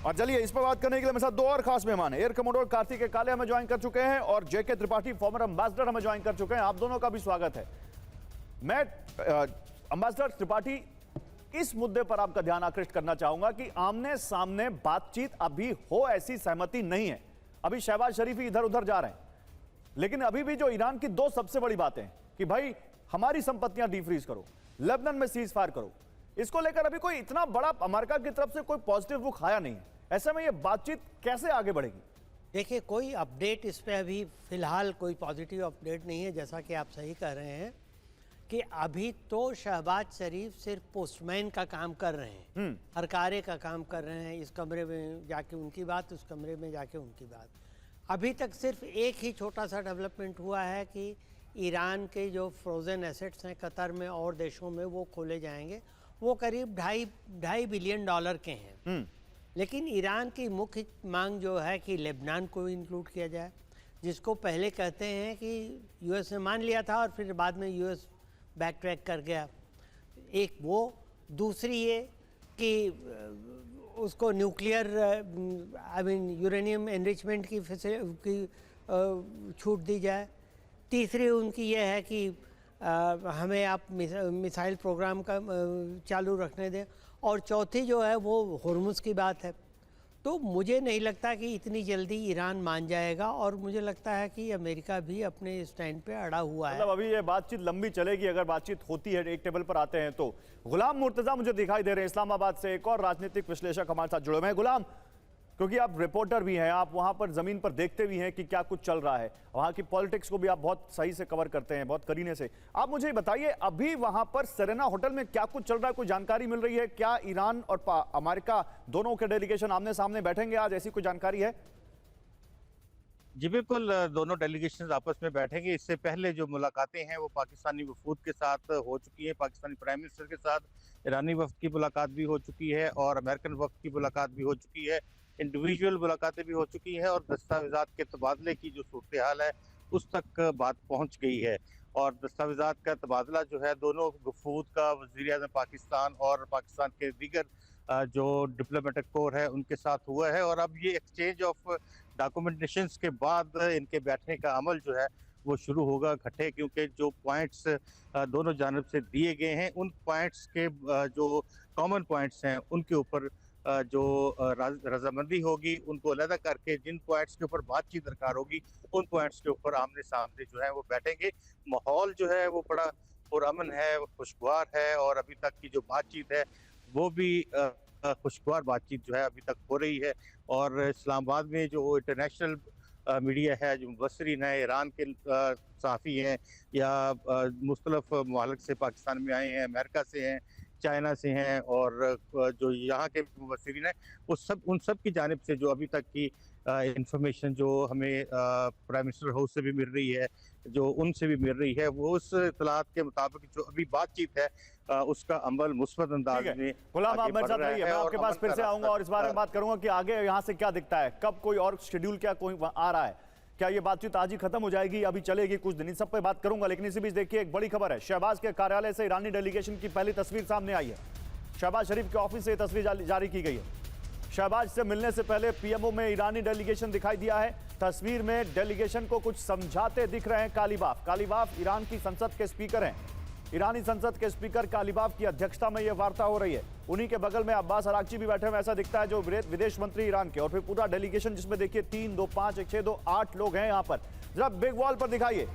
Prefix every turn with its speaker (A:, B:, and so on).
A: और चलिए इस पर बात करने के लिए मेरे साथ दो और खास मेहमान हैं। एयर कमोडोर कार्तिक काले हमें ज्वाइन कर चुके हैं और जेके त्रिपाठी फॉर्मर एम्बेसडर हमें ज्वाइन कर चुके हैं। आप दोनों का भी स्वागत है। मैं एम्बेसडर त्रिपाठी, इस मुद्दे पर आपका ध्यान आकृष्ट करना चाहूंगा कि आमने सामने बातचीत अभी हो ऐसी सहमति नहीं है। अभी शहबाज शरीफ ही इधर उधर जा रहे हैं, लेकिन अभी भी जो ईरान की दो सबसे बड़ी बातें हैं कि भाई हमारी संपत्तियां डीफ्रीज करो, लेबनान में सीज फायर करो, इसको लेकर अभी कोई इतना बड़ा अमेरिका की तरफ से कोई पॉजिटिव रुख आया नहीं है। ऐसे में ये बातचीत कैसे आगे बढ़ेगी?
B: देखिए, कोई अपडेट इस पे अभी फिलहाल कोई पॉजिटिव अपडेट नहीं है। जैसा कि आप सही कह रहे हैं कि अभी तो शहबाज शरीफ सिर्फ पोस्टमैन का काम कर रहे हैं, हरकारे का काम कर रहे हैं। इस कमरे में जाके उनकी बात, उस कमरे में जाके उनकी बात। अभी तक सिर्फ एक ही छोटा सा डेवलपमेंट हुआ है कि ईरान के जो फ्रोज़न एसेट्स हैं कतर में और देशों में वो खोले जाएंगे। वो करीब ढाई बिलियन डॉलर के हैं। लेकिन ईरान की मुख्य मांग जो है कि लेबनान को इंक्लूड किया जाए, जिसको पहले कहते हैं कि यूएस ने मान लिया था और फिर बाद में यूएस बैक ट्रैक कर गया। एक वो, दूसरी ये कि उसको न्यूक्लियर यूरेनियम एनरिचमेंट की छूट दी जाए। तीसरी उनकी ये है कि हमें आप मिसाइल प्रोग्राम का चालू रखने दें। और चौथी जो है वो हुर्मुज़ की बात है। तो मुझे नहीं लगता कि इतनी जल्दी ईरान मान जाएगा और मुझे लगता है कि अमेरिका भी अपने स्टैंड पे अड़ा हुआ है।
A: मतलब अभी ये बातचीत लंबी चलेगी, अगर बातचीत होती है, एक टेबल पर आते हैं तो। गुलाम मुर्तजा मुझे दिखाई दे रहे हैं इस्लामाबाद से, एक और राजनीतिक विश्लेषक हमारे साथ जुड़े हुए हैं। गुलाम, क्योंकि आप रिपोर्टर भी हैं, आप वहां पर जमीन पर देखते भी हैं कि क्या कुछ चल रहा है, वहां की पॉलिटिक्स को भी आप बहुत सही से कवर करते हैं, बहुत करीने से। आप मुझे बताइए, अभी वहां पर सेरेना होटल में क्या कुछ चल रहा है? कोई जानकारी मिल रही है? क्या ईरान और अमेरिका दोनों के डेलीगेशन आमने सामने बैठेंगे आज, ऐसी कोई जानकारी है?
C: जी बिल्कुल, दोनों डेलीगेशन आपस में बैठेंगे। इससे पहले जो मुलाकातें हैं वो पाकिस्तानी वफूद के साथ हो चुकी है। पाकिस्तानी प्राइम मिनिस्टर के साथ ईरानी वफ्द की मुलाकात भी हो चुकी है और अमेरिकन वफ्द की मुलाकात भी हो चुकी है। इंडिविजुअल मुलाकातें भी हो चुकी हैं और दस्तावेजात के तबादले की जो सूरत हाल है उस तक बात पहुंच गई है। और दस्तावेजात का तबादला जो है दोनों वफूद का, वज़ीर-ए-आज़म पाकिस्तान और पाकिस्तान के दीगर जो डिप्लोमेटिक कोर है उनके साथ हुआ है। और अब ये एक्सचेंज ऑफ डॉक्यूमेंटेशंस के बाद इनके बैठने का अमल जो है वो शुरू होगा इकट्ठे, क्योंकि जो पॉइंट्स दोनों जानब से दिए गए हैं उन पॉइंट्स के जो कॉमन पॉइंट्स हैं उनके ऊपर जो रजामंदी होगी, उनको अलग करके जिन पॉइंट्स के ऊपर बातचीत दरकार होगी उन पॉइंट्स के ऊपर आमने सामने जो है वो बैठेंगे। माहौल जो है वो बड़ा पुरअमन है, खुशगवार है और अभी तक की जो बातचीत है वो भी खुशगवार बातचीत जो है अभी तक हो रही है। और इस्लामाबाद में जो इंटरनेशनल मीडिया है, जो मुबसरीन है, ईरान के सहाफ़ी हैं या मुख्तलिफ मुमालिक से पाकिस्तान में आए हैं, अमेरिका से हैं, चाइना से हैं और जो यहाँ के मुबसरीन हैं, वो सब उन सब की जानिब से जो अभी तक की इंफॉर्मेशन जो हमें प्राइम मिनिस्टर हाउस से भी मिल रही है, जो उनसे भी मिल रही है, वो उस इत्तलात के मुताबिक जो अभी बातचीत है उसका अमल मुस्बत अंदाज में
A: गुलाम, आप मेरे साथ रहिए, मैं आपके पास फिर से आऊंगा और इस बारे में बात करूंगा कि आगे यहाँ से क्या दिखता है, कब कोई और शेड्यूल क्या कोई आ रहा है, क्या ये बातचीत आज ही खत्म हो जाएगी, अभी चलेगी कुछ दिन, इन सब पे बात करूंगा। लेकिन इसी बीच देखिए एक बड़ी खबर है, शहबाज के कार्यालय से ईरानी डेलीगेशन की पहली तस्वीर सामने आई है। शहबाज शरीफ के ऑफिस से तस्वीर जारी की गई है। शहबाज से मिलने से पहले पीएमओ में ईरानी डेलीगेशन दिखाई दिया है। तस्वीर में डेलीगेशन को कुछ समझाते दिख रहे हैं कालीबाफ। कालीबाफ ईरान की संसद के स्पीकर हैं। ईरानी संसद के स्पीकर कालीबाफ की अध्यक्षता में यह वार्ता हो रही है। उन्हीं के बगल में अब्बास अरागची भी बैठे हुए ऐसा दिखता है, जो विदेश मंत्री ईरान के, और फिर पूरा डेलीगेशन जिसमें देखिए 3, 2, 5, 1, 6, 2, 8 लोग हैं यहाँ पर। जरा बिग वॉल पर दिखाइए